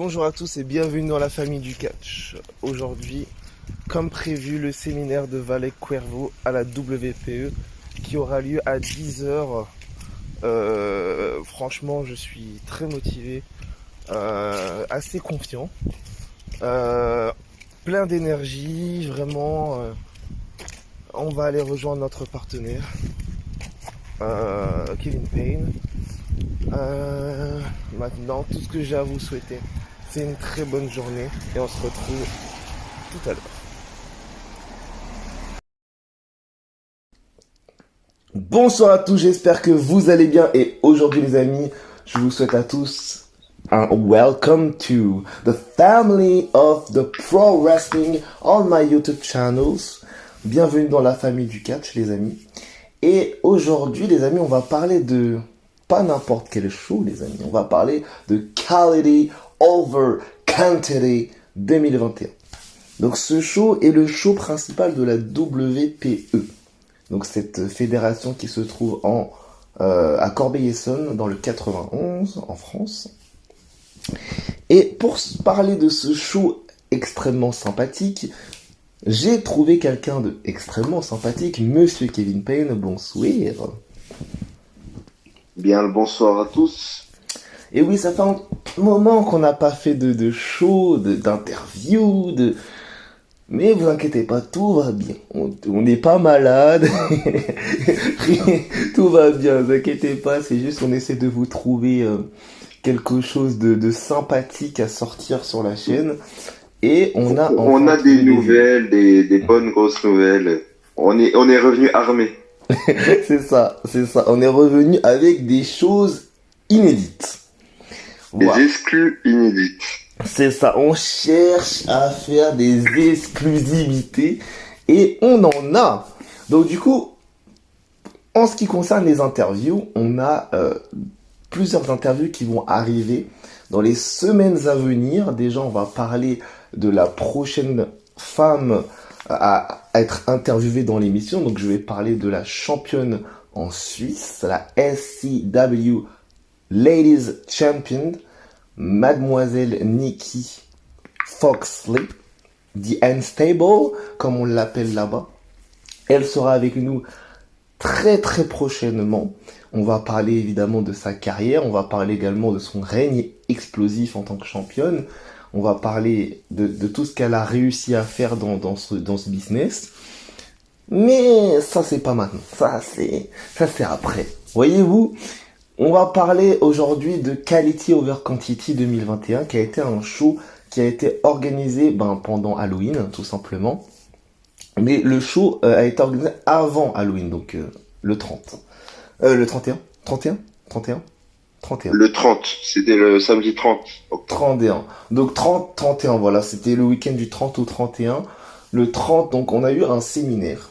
Bonjour à tous et bienvenue dans la famille du catch. Aujourd'hui, comme prévu, le séminaire de Valle Cuervo à la WPE qui aura lieu à 10h. Franchement, je suis très motivé, assez confiant, euh, plein d'énergie, vraiment. On va aller rejoindre notre partenaire, Kevin Payne. Maintenant, tout ce que j'ai à vous souhaiter, c'est une très bonne journée et on se retrouve tout à l'heure. Bonsoir à tous, j'espère que vous allez bien et aujourd'hui les amis, je vous souhaite à tous un welcome to the family of the pro wrestling on my YouTube channels. Bienvenue dans la famille du catch les amis. Et aujourd'hui les amis, on va parler de pas n'importe quel show les amis, on va parler de Quality Over Quantity 2021. Donc ce show est le show principal de la WPE. Donc cette fédération qui se trouve à Corbeil-Essonnes dans le 91 en France. Et pour parler de ce show extrêmement sympathique, j'ai trouvé quelqu'un de extrêmement sympathique, Monsieur Kevin Payne. Bonsoir. Bien le bonsoir à tous. Et oui, ça fait un moment qu'on n'a pas fait de show, d'interview, Mais vous inquiétez pas, tout va bien. On n'est pas malade. Tout va bien, ne vous inquiétez pas. C'est juste qu'on essaie de vous trouver quelque chose de sympathique à sortir sur la chaîne. Et on a On enfin a des trouvé nouvelles, des bonnes grosses nouvelles. On est revenu armé. C'est ça, c'est ça. On est revenu avec des choses inédites. Des Voilà. exclus inédites. C'est ça, on cherche à faire des exclusivités et on en a. Donc du coup, en ce qui concerne les interviews, on a plusieurs interviews qui vont arriver dans les semaines à venir. Déjà, on va parler de la prochaine femme à être interviewée dans l'émission. Donc je vais parler de la championne en Suisse, la SCW Ladies Champion. Mademoiselle Nikki Foxley, The Unstable, comme on l'appelle là-bas. Elle sera avec nous très très prochainement. On va parler évidemment de sa carrière, on va parler également de son règne explosif en tant que championne. On va parler de tout ce qu'elle a réussi à faire dans ce business. Mais ça c'est pas maintenant, ça c'est après. Voyez-vous, on va parler aujourd'hui de Quality Over Quantity 2021 qui a été un show qui a été organisé pendant Halloween tout simplement. Mais le show a été organisé avant Halloween, donc le 30. Le 31 31 31 31 Le 30, c'était le samedi 30 octobre. 31. Donc 30, 31, voilà, c'était le week-end du 30 au 31. Le 30, donc on a eu un séminaire.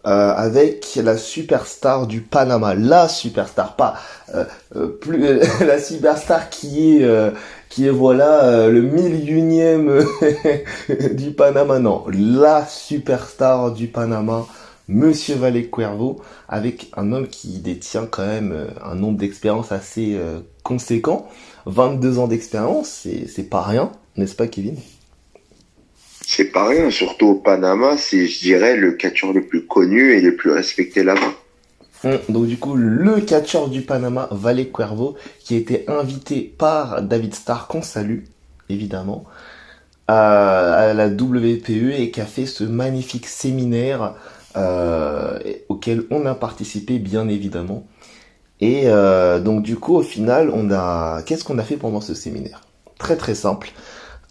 Avec la superstar du Panama, la superstar, pas plus la superstar qui est voilà le millionième du Panama, non, la superstar du Panama, Monsieur Valle Cuervo, avec un homme qui détient quand même un nombre d'expériences assez conséquent, 22 ans d'expérience, c'est pas rien, n'est-ce pas Kevin? C'est pas rien, surtout au Panama, c'est, je dirais, le catcheur le plus connu et le plus respecté là-bas. Donc du coup, le catcheur du Panama, Valle Cuervo, qui a été invité par David Starr, qu'on salue, évidemment, à la WPE et qui a fait ce magnifique séminaire auquel on a participé, bien évidemment. Et donc du coup, au final, qu'est-ce qu'on a fait pendant ce séminaire? Très très simple.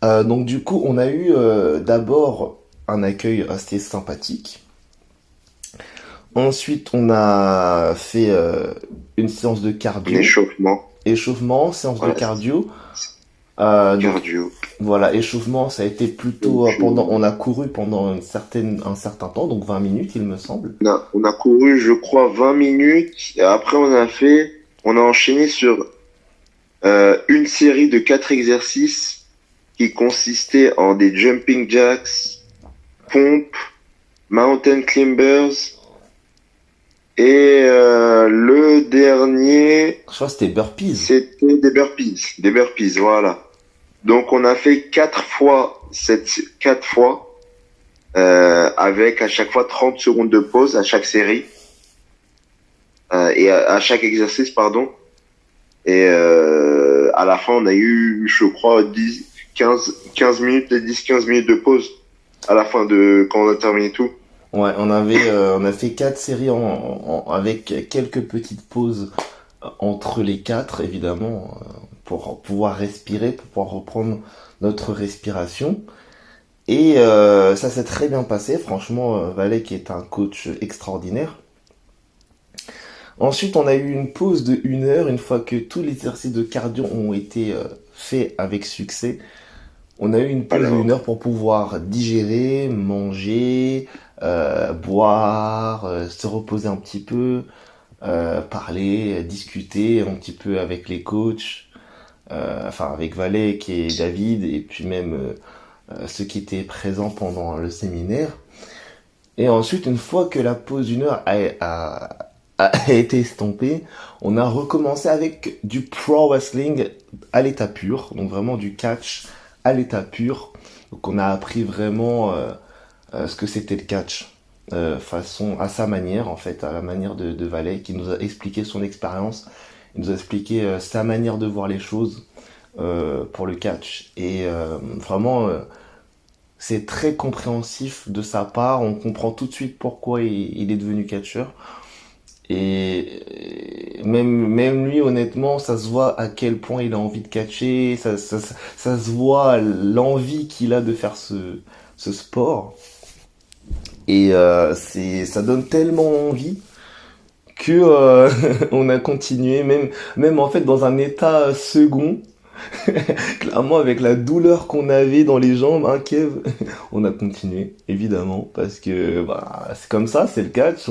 Donc du coup, on a eu d'abord un accueil assez sympathique. Ensuite, on a fait une séance de Un cardio, échauffement, séance de voilà, cardio. Donc cardio. voilà, échauffement, ça a été plutôt Donc, on a couru pendant un certain temps, donc 20 minutes, il me semble. on a couru, je crois, 20 minutes. Et après, on a enchaîné sur une série de 4 exercices qui consistaient en des jumping jacks, pompes, mountain climbers Et le dernier, Je crois que c'était burpees. c'était des burpees. Des burpees, voilà. Donc on a fait 4 fois, avec à chaque fois 30 secondes de pause à chaque série, et à chaque exercice, pardon. Et à la fin, on a eu, je crois, 15 minutes, 10-15 minutes de pause à la fin de quand on a terminé tout. Ouais, on a fait 4 séries avec quelques petites pauses entre les 4, évidemment, pour pouvoir respirer, pour pouvoir reprendre notre respiration. Et ça s'est très bien passé, franchement, Valet qui est un coach extraordinaire. Ensuite, on a eu une pause de 1 heure, une fois que tous les exercices de cardio ont été faits avec succès. On a eu une pause de Alors, 1 heure pour pouvoir digérer, manger, boire, se reposer un petit peu, parler, discuter un petit peu avec les coachs, enfin avec Valet qui est David, et puis même ceux qui étaient présents pendant le séminaire. Et ensuite, une fois que la pause d'1 heure a été estompée, on a recommencé avec du pro wrestling à l'état pur, donc vraiment du catch à l'état pur. Donc on a appris vraiment ce que c'était le catch, façon à sa manière en fait, à la manière de Valet, qui nous a expliqué son expérience, il nous a expliqué sa manière de voir les choses pour le catch. Et vraiment, c'est très compréhensif de sa part, on comprend tout de suite pourquoi il est devenu catcheur. Et même lui, honnêtement, ça se voit à quel point il a envie de catcher, ça se voit l'envie qu'il a de faire ce sport. Et ça donne tellement envie que on a continué, même en fait dans un état second, clairement avec la douleur qu'on avait dans les jambes, hein, Kev, on a continué, évidemment, parce que bah, c'est comme ça, c'est le catch,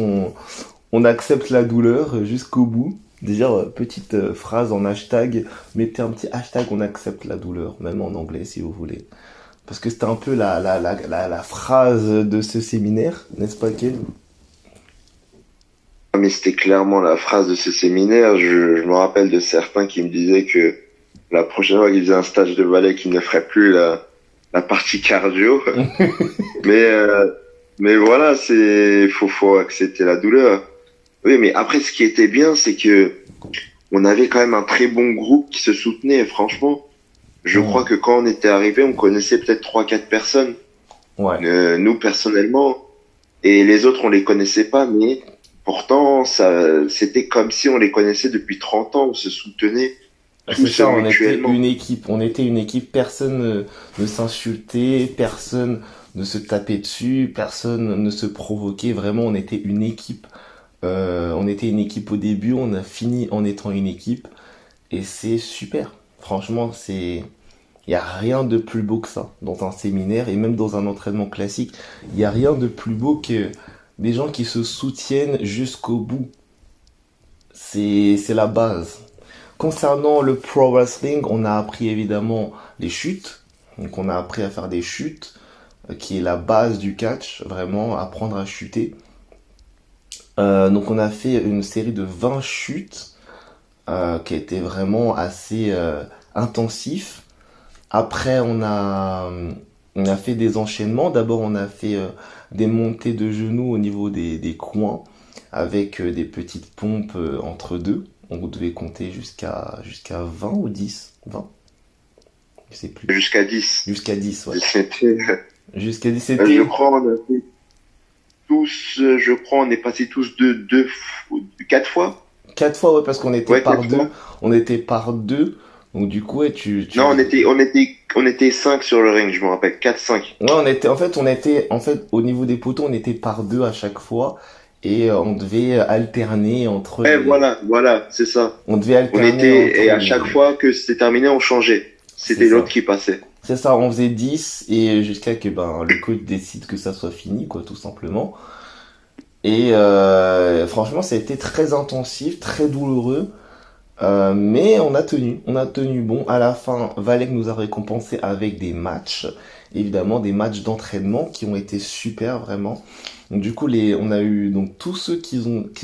on accepte la douleur jusqu'au bout. Déjà, petite phrase en hashtag, mettez un petit hashtag, on accepte la douleur, même en anglais si vous voulez. Parce que c'était un peu la phrase de ce séminaire, n'est-ce pas, Ken? mais c'était clairement la phrase de ce séminaire. Je me rappelle de certains qui me disaient que la prochaine fois qu'ils faisaient un stage de ballet, qu'ils ne feraient plus la partie cardio. Mais, mais voilà, faut accepter la douleur. Oui, mais après, ce qui était bien, c'est que on avait quand même un très bon groupe qui se soutenait. Franchement, je crois Hmm. que quand on était arrivé, on connaissait peut-être 3-4 personnes, Ouais. nous personnellement, et les autres, on les connaissait pas, mais pourtant, c'était comme si on les connaissait depuis 30 ans. On se soutenait C'est tous ça, on était mutuellement. une équipe. On était une équipe, personne ne s'insultait, personne ne se tapait dessus, personne ne se provoquait. Vraiment, on était une équipe. On était une équipe au début, on a fini en étant une équipe. Et c'est super. Franchement, il y a rien de plus beau que ça dans un séminaire et même dans un entraînement classique. Il y a rien de plus beau que des gens qui se soutiennent jusqu'au bout. C'est la base. Concernant le pro wrestling, on a appris évidemment les chutes. Donc on a appris à faire des chutes, qui est la base du catch, vraiment apprendre à chuter. Donc on a fait une série de 20 chutes qui a été vraiment assez intensif. Après on a fait des enchaînements. D'abord on a fait des montées de genoux au niveau des coins avec des petites pompes entre deux. On devait compter jusqu'à 20 ou 10 20 je sais plus. Jusqu'à 10. Jusqu'à 10 ouais. C'était, Jusqu'à 10 je c'était crois, on a fait tous, je crois, on est passé tous de 4 fois. 4 fois, ouais, parce qu'on était Ouais, par 4 fois. deux. On était par deux. Donc du coup, ouais, Non, on était 5 sur le ring, je me rappelle. 4-5. Ouais, en fait, au niveau des poteaux, on était par deux à chaque fois. Et on devait alterner entre Ouais, les... voilà, c'est ça. On devait On alterner était, et entre à les... chaque fois que c'était terminé, on changeait. C'est C'était l'autre ça. qui passait. C'est ça, on faisait 10 et jusqu'à que ben, le coach décide que ça soit fini, quoi, tout simplement. Et franchement, ça a été très intensif, très douloureux. Mais on a tenu bon. À la fin, Valek nous a récompensé avec des matchs. évidemment des matchs d'entraînement qui ont été super vraiment. Donc du coup, on a eu donc tous ceux qui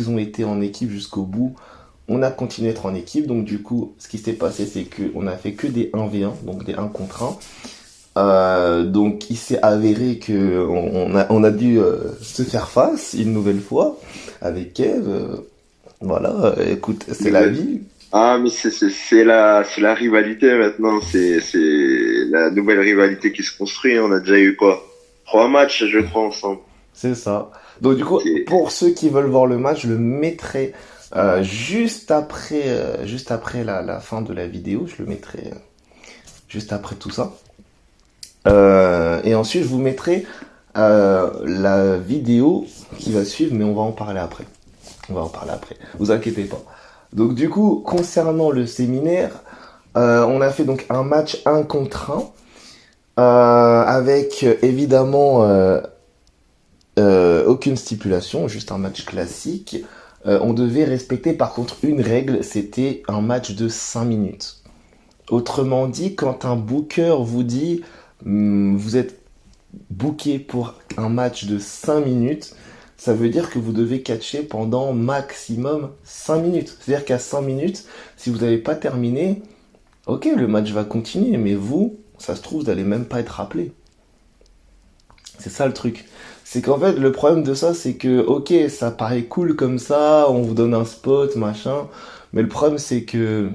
ont été en équipe jusqu'au bout. On a continué à être en équipe, donc du coup, ce qui s'est passé, c'est que on a fait que des 1v1, donc des 1 contre 1. Donc il s'est avéré que on a dû se faire face une nouvelle fois avec Kev. Voilà, écoute, c'est la vie. Ah, mais c'est la rivalité maintenant. C'est la nouvelle rivalité qui se construit. On a déjà eu quoi? 3 matchs, je crois, ensemble. C'est ça. Donc du coup, C'est pour ceux qui veulent voir le match, je le mettrai juste après la fin de la vidéo. Je le mettrai juste après tout ça. Et ensuite, je vous mettrai la vidéo qui va suivre, mais on va en parler après. On va en parler après. Vous inquiétez pas. Donc du coup, concernant le séminaire, on a fait donc un match 1 contre 1 avec évidemment aucune stipulation, juste un match classique. On devait respecter par contre une règle, c'était un match de 5 minutes. Autrement dit, quand un booker vous dit vous êtes booké pour un match de 5 minutes, ça veut dire que vous devez catcher pendant maximum 5 minutes. C'est-à-dire qu'à 5 minutes, si vous n'avez pas terminé, ok, le match va continuer, mais vous, ça se trouve, vous n'allez même pas être rappelé. C'est ça le truc. C'est qu'en fait, le problème de ça, c'est que, ok, ça paraît cool comme ça, on vous donne un spot, machin, mais le problème, c'est que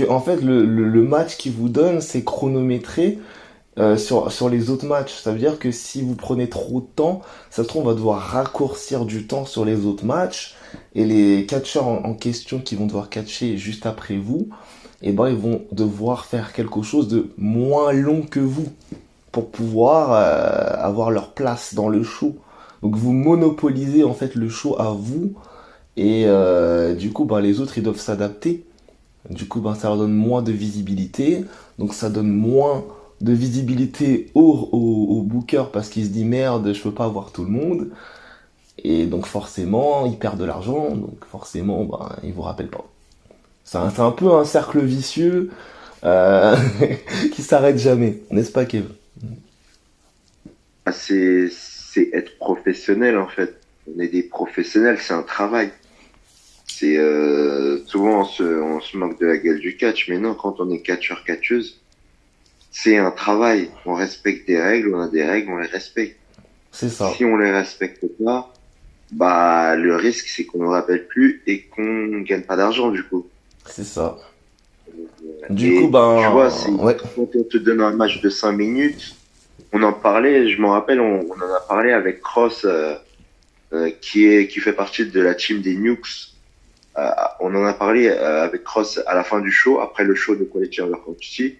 en fait, le match qu'ils vous donnent, c'est chronométré sur les autres matchs. Ça veut dire que si vous prenez trop de temps, ça se trouve, on va devoir raccourcir du temps sur les autres matchs. Et les catcheurs en question qui vont devoir catcher juste après vous, et ben, ils vont devoir faire quelque chose de moins long que vous pour pouvoir avoir leur place dans le show. Donc vous monopolisez en fait le show à vous. Et du coup, ben, les autres, ils doivent s'adapter. Du coup, ben, ça leur donne moins de visibilité. Donc ça donne moins de visibilité au booker parce qu'il se dit merde, je peux pas avoir tout le monde. Et donc forcément, ils perdent de l'argent. Donc forcément, ben, ils vous rappellent pas. C'est un peu un cercle vicieux euh, qui s'arrête jamais. N'est-ce pas, Kev? ah, c'est être professionnel en fait. On est des professionnels, c'est un travail. C'est souvent on se moque de la gueule du catch, mais non, quand on est catcheur catcheuse, c'est un travail. On respecte des règles, on a des règles, on les respecte. C'est ça. Si on les respecte pas, bah le risque c'est qu'on ne rappelle plus et qu'on gagne pas d'argent du coup. C'est ça. Du coup, Et tu vois, ben, c'est ouais, quand on te donne un match de 5 minutes, on en parlait, je m'en rappelle, on en a parlé avec Cross qui fait partie de la team des Nukes. On en a parlé avec Cross à la fin du show, après le show de Quality Over Quantity,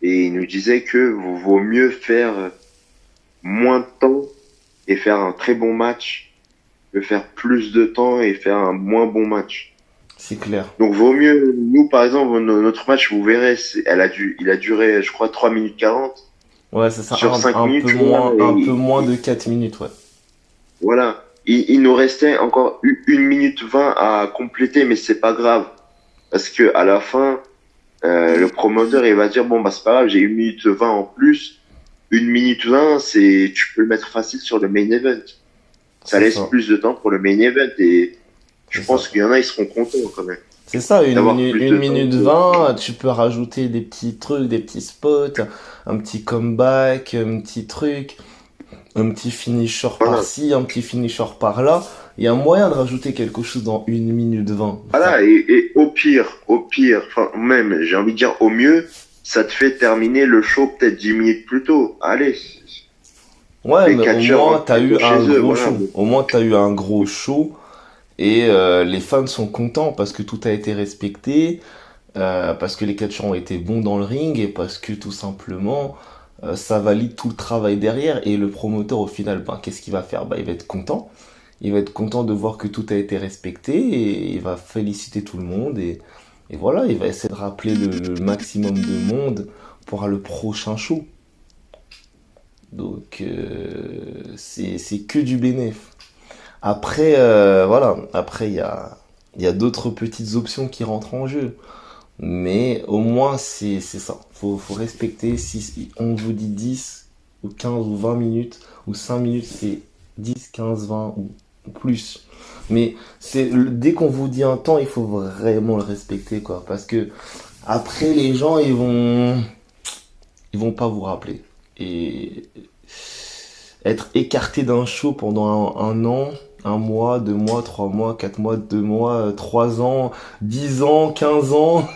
et il nous disait que vaut mieux faire moins de temps et faire un très bon match que faire plus de temps et faire un moins bon match. c'est clair. Donc vaut mieux, nous par exemple, notre match, vous verrez, il a duré, je crois, 3 minutes 40 Ouais, c'est ça. sur 5 minutes, tu vois, Un peu moins de 4 minutes, ouais. voilà. Il nous restait encore 1 minute 20 à compléter, mais c'est pas grave. Parce que à la fin, le promoteur, il va dire, bon, bah, c'est pas grave, j'ai 1 minute 20 en plus. 1 minute 20 tu peux le mettre facile sur le main event. Ça C'est laisse ça. plus de temps pour le main event et je C'est ça. pense qu'il y en a, ils seront contents quand même C'est ça, d'avoir plus une de temps minute pour... 20, tu peux rajouter des petits trucs, des petits spots, un petit comeback, un petit truc, un petit finisher Voilà. par-ci, un petit finisher par-là. Il y a un moyen de rajouter quelque chose dans 1 minute 20. Voilà, et au pire, enfin, même, j'ai envie de dire au mieux, ça te fait terminer le show peut-être 10 minutes plus tôt. Allez, Ouais, les mais au catcheurs moins rentrent t'as eu plutôt chez un eux, gros voilà. show. Au moins t'as eu un gros show et les fans sont contents parce que tout a été respecté, parce que les catcheurs ont été bons dans le ring et parce que tout simplement ça valide tout le travail derrière et le promoteur au final, ben, qu'est-ce qu'il va faire? Ben, il va être content. Il va être content de voir que tout a été respecté et il va féliciter tout le monde et voilà, il va essayer de rappeler le maximum de monde pour le prochain show. Donc c'est que du bénéf. Après, voilà, après il y a d'autres petites options qui rentrent en jeu. Mais au moins, c'est ça. Faut respecter. Si on vous dit 10 ou 15 ou 20 minutes ou 5 minutes, c'est 10, 15, 20 ou plus. Mais dès qu'on vous dit un temps, il faut vraiment le respecter, quoi. Parce que après, les gens, ils vont pas vous rappeler. Et être écarté d'un show pendant un an, un mois, 2 mois, 3 mois, 4 mois, 2 mois, 3 ans, 10 ans, 15 ans,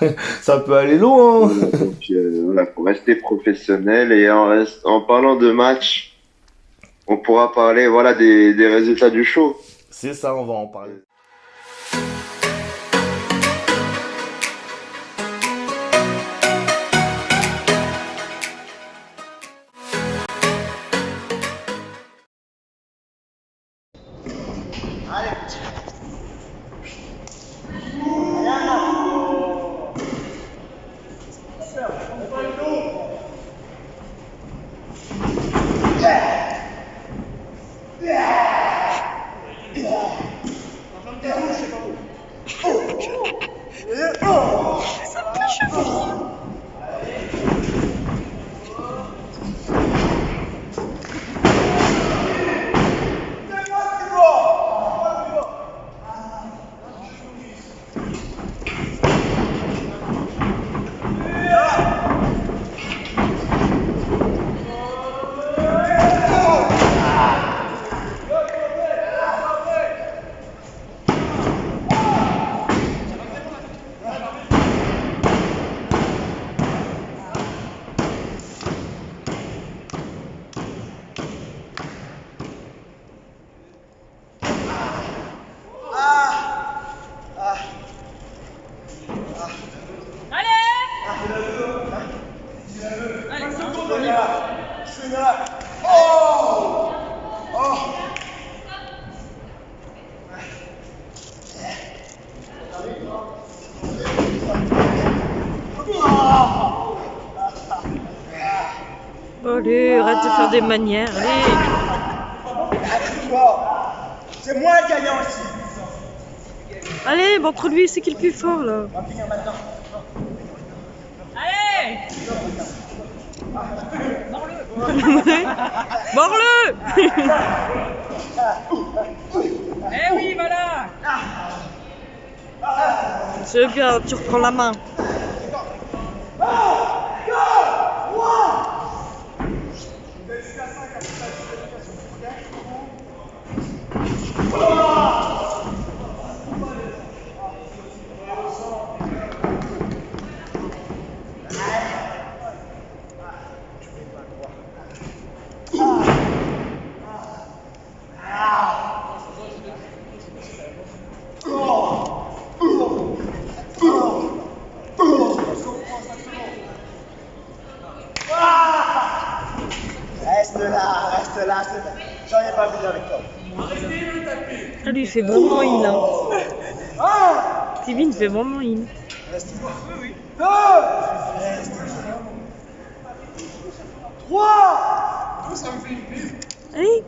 ça peut aller loin, hein. Voilà, donc voilà, faut rester professionnel et en parlant de match, on pourra parler voilà des résultats du show. C'est ça, on va en parler. Allez, arrête de faire des manières, allez. C'est moi le gagnant ici. Allez, bah, entre lui, c'est qui le plus fort là? On va finir maintenant. Allez! Mors-le! Eh oui, voilà! C'est bien, tu reprends la main. Reste là, j'en ai pas besoin avec toi. Ah, lui, il fait vraiment in. Kevin fait vraiment in. Reste là. 2, 3, Allez!